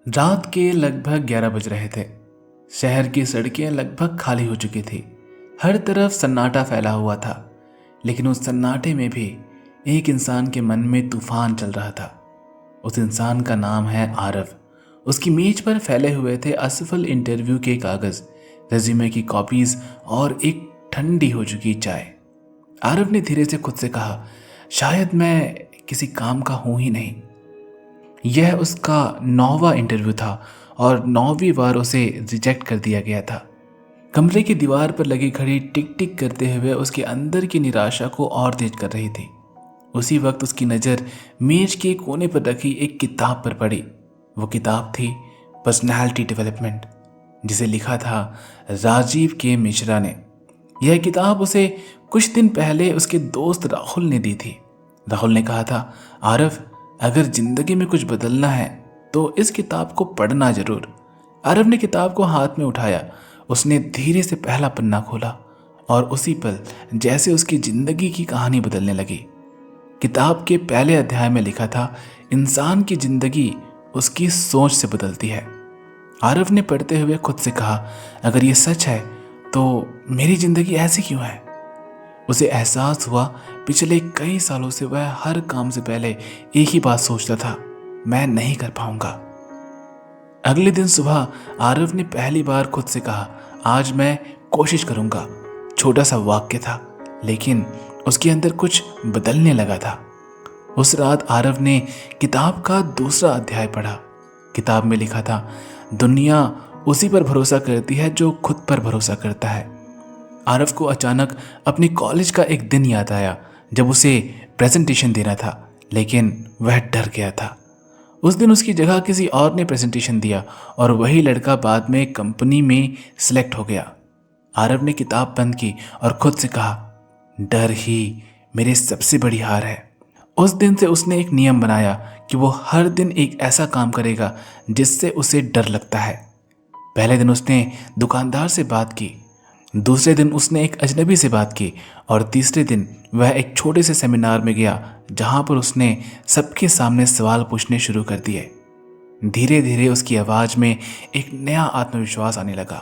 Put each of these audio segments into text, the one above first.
रात के लगभग 11 बज रहे थे। शहर की सड़कें लगभग खाली हो चुकी थी। हर तरफ सन्नाटा फैला हुआ था, लेकिन उस सन्नाटे में भी एक इंसान के मन में तूफान चल रहा था। उस इंसान का नाम है आरव। उसकी मेज पर फैले हुए थे असफल इंटरव्यू के कागज, रेज्यूमे की कॉपीज और एक ठंडी हो चुकी चाय। आरव ने धीरे से खुद से कहा, शायद मैं किसी काम का हूं ही नहीं। यह उसका 9वां इंटरव्यू था और 9वीं बार उसे रिजेक्ट कर दिया गया था। कमरे की दीवार पर लगी घड़ी टिक टिक करते हुए उसके अंदर की निराशा को और तेज कर रही थी। उसी वक्त उसकी नज़र मेज के कोने पर रखी एक किताब पर पड़ी। वो किताब थी पर्सनैलिटी डेवलपमेंट, जिसे लिखा था राजीव के मिश्रा ने। यह किताब उसे कुछ दिन पहले उसके दोस्त राहुल ने दी थी। राहुल ने कहा था, आरव, अगर जिंदगी में कुछ बदलना है तो इस किताब को पढ़ना जरूर। आरव ने किताब को हाथ में उठाया। उसने धीरे से पहला पन्ना खोला और उसी पल जैसे उसकी जिंदगी की कहानी बदलने लगी। किताब के पहले अध्याय में लिखा था, इंसान की जिंदगी उसकी सोच से बदलती है। आरव ने पढ़ते हुए खुद से कहा, अगर ये सच है तो मेरी जिंदगी ऐसी क्यों है। उसे एहसास हुआ पिछले कई सालों से वह हर काम से पहले एक ही बात सोचता था, मैं नहीं कर पाऊंगा। अगले दिन सुबह आरव ने पहली बार खुद से कहा, आज मैं कोशिश करूंगा। छोटा सा वाक्य था, लेकिन उसके अंदर कुछ बदलने लगा था। उस रात आरव ने किताब का दूसरा अध्याय पढ़ा। किताब में लिखा था, दुनिया उसी पर भरोसा करती है जो खुद पर भरोसा करता है। आरव को अचानक अपने कॉलेज का एक दिन याद आया जब उसे प्रेजेंटेशन देना था, लेकिन वह डर गया था। उस दिन उसकी जगह किसी और ने प्रेजेंटेशन दिया और वही लड़का बाद में कंपनी में सिलेक्ट हो गया। आरव ने किताब बंद की और खुद से कहा, डर ही मेरी सबसे बड़ी हार है। उस दिन से उसने एक नियम बनाया कि वो हर दिन एक ऐसा काम करेगा जिससे उसे डर लगता है। पहले दिन उसने दुकानदार से बात की, दूसरे दिन उसने एक अजनबी से बात की और तीसरे दिन वह एक छोटे से सेमिनार में गया जहां पर उसने सबके सामने सवाल पूछने शुरू कर दिए। धीरे धीरे उसकी आवाज़ में एक नया आत्मविश्वास आने लगा।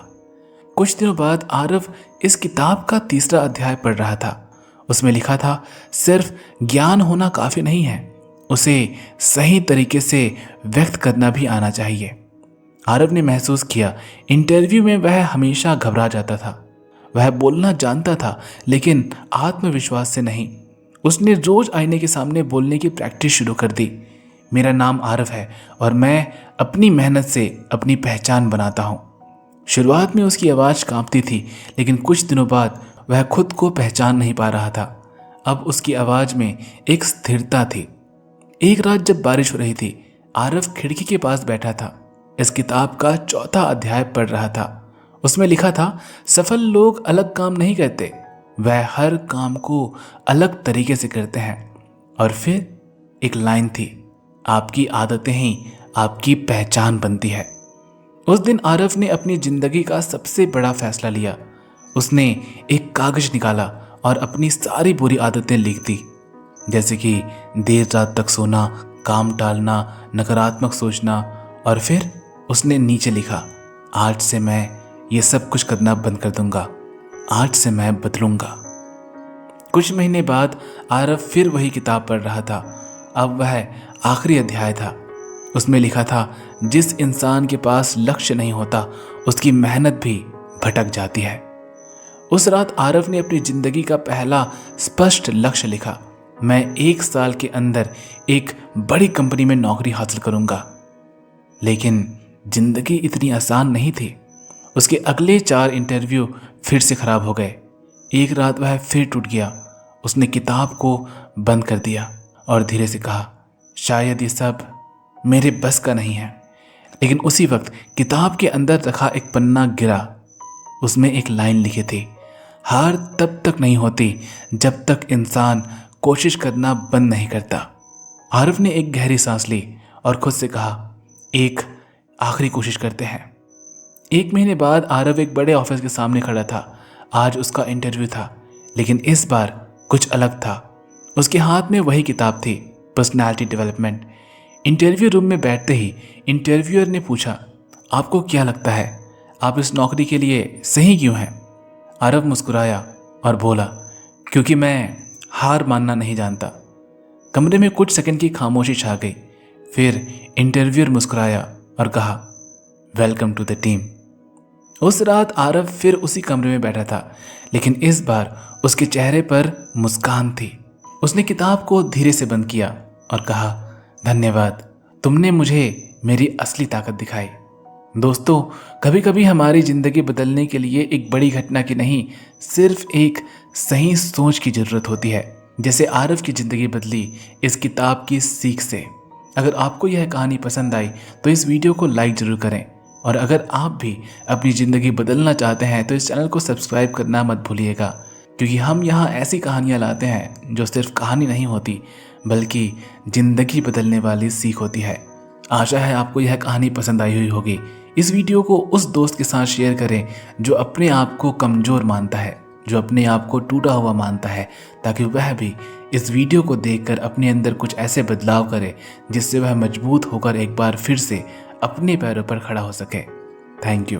कुछ दिनों बाद आरव इस किताब का तीसरा अध्याय पढ़ रहा था। उसमें लिखा था, सिर्फ ज्ञान होना काफ़ी नहीं है, उसे सही तरीके से व्यक्त करना भी आना चाहिए। आरव ने महसूस किया, इंटरव्यू में वह हमेशा घबरा जाता था। वह बोलना जानता था, लेकिन आत्मविश्वास से नहीं। उसने रोज आईने के सामने बोलने की प्रैक्टिस शुरू कर दी। मेरा नाम आरव है और मैं अपनी मेहनत से अपनी पहचान बनाता हूँ। शुरुआत में उसकी आवाज़ कांपती थी, लेकिन कुछ दिनों बाद वह खुद को पहचान नहीं पा रहा था। अब उसकी आवाज़ में एक स्थिरता थी। एक रात जब बारिश हो रही थी, आरव खिड़की के पास बैठा था। इस किताब का चौथा अध्याय पढ़ रहा था। उसमें लिखा था, सफल लोग अलग काम नहीं करते, वह हर काम को अलग तरीके से करते हैं। और फिर एक लाइन थी, आपकी आदतें ही आपकी पहचान बनती है। उस दिन आरव ने अपनी जिंदगी का सबसे बड़ा फैसला लिया। उसने एक कागज निकाला और अपनी सारी बुरी आदतें लिख दी, जैसे कि देर रात तक सोना, काम टालना, नकारात्मक सोचना। और फिर उसने नीचे लिखा, आज से मैं ये सब कुछ करना बंद कर दूंगा, आज से मैं बदलूंगा। कुछ महीने बाद आरव फिर वही किताब पढ़ रहा था। अब वह आखिरी अध्याय था। उसमें लिखा था, जिस इंसान के पास लक्ष्य नहीं होता उसकी मेहनत भी भटक जाती है। उस रात आरव ने अपनी जिंदगी का पहला स्पष्ट लक्ष्य लिखा, मैं 1 साल के अंदर एक बड़ी कंपनी में नौकरी हासिल करूंगा। लेकिन जिंदगी इतनी आसान नहीं थी। उसके अगले 4 इंटरव्यू फिर से खराब हो गए। एक रात वह फिर टूट गया। उसने किताब को बंद कर दिया और धीरे से कहा, शायद ये सब मेरे बस का नहीं है। लेकिन उसी वक्त किताब के अंदर रखा एक पन्ना गिरा। उसमें एक लाइन लिखी थी, हार तब तक नहीं होती जब तक इंसान कोशिश करना बंद नहीं करता। आरव ने एक गहरी सांस ली और खुद से कहा, एक आखिरी कोशिश करते हैं। 1 महीने बाद आरव एक बड़े ऑफिस के सामने खड़ा था। आज उसका इंटरव्यू था, लेकिन इस बार कुछ अलग था। उसके हाथ में वही किताब थी, पर्सनैलिटी डेवलपमेंट। इंटरव्यू रूम में बैठते ही इंटरव्यूअर ने पूछा, आपको क्या लगता है आप इस नौकरी के लिए सही क्यों हैं? आरव मुस्कुराया और बोला, क्योंकि मैं हार मानना नहीं जानता। कमरे में कुछ सेकंड की खामोशी छा गई। फिर इंटरव्यूअर मुस्कुराया और कहा, वेलकम टू द टीम। उस रात आरव फिर उसी कमरे में बैठा था, लेकिन इस बार उसके चेहरे पर मुस्कान थी। उसने किताब को धीरे से बंद किया और कहा, धन्यवाद, तुमने मुझे मेरी असली ताकत दिखाई। दोस्तों, कभी कभी हमारी ज़िंदगी बदलने के लिए एक बड़ी घटना की नहीं, सिर्फ एक सही सोच की ज़रूरत होती है, जैसे आरव की ज़िंदगी बदली इस किताब की सीख से। अगर आपको यह कहानी पसंद आई तो इस वीडियो को लाइक ज़रूर करें, और अगर आप भी अपनी ज़िंदगी बदलना चाहते हैं तो इस चैनल को सब्सक्राइब करना मत भूलिएगा, क्योंकि हम यहाँ ऐसी कहानियाँ लाते हैं जो सिर्फ कहानी नहीं होती बल्कि ज़िंदगी बदलने वाली सीख होती है। आशा है आपको यह कहानी पसंद आई हुई होगी। इस वीडियो को उस दोस्त के साथ शेयर करें जो अपने आप को कमज़ोर मानता है, जो अपने आप को टूटा हुआ मानता है, ताकि वह भी इस वीडियो को देखकर अपने अंदर कुछ ऐसे बदलाव करे जिससे वह मजबूत होकर एक बार फिर से अपने पैरों पर खड़ा हो सके। Thank you.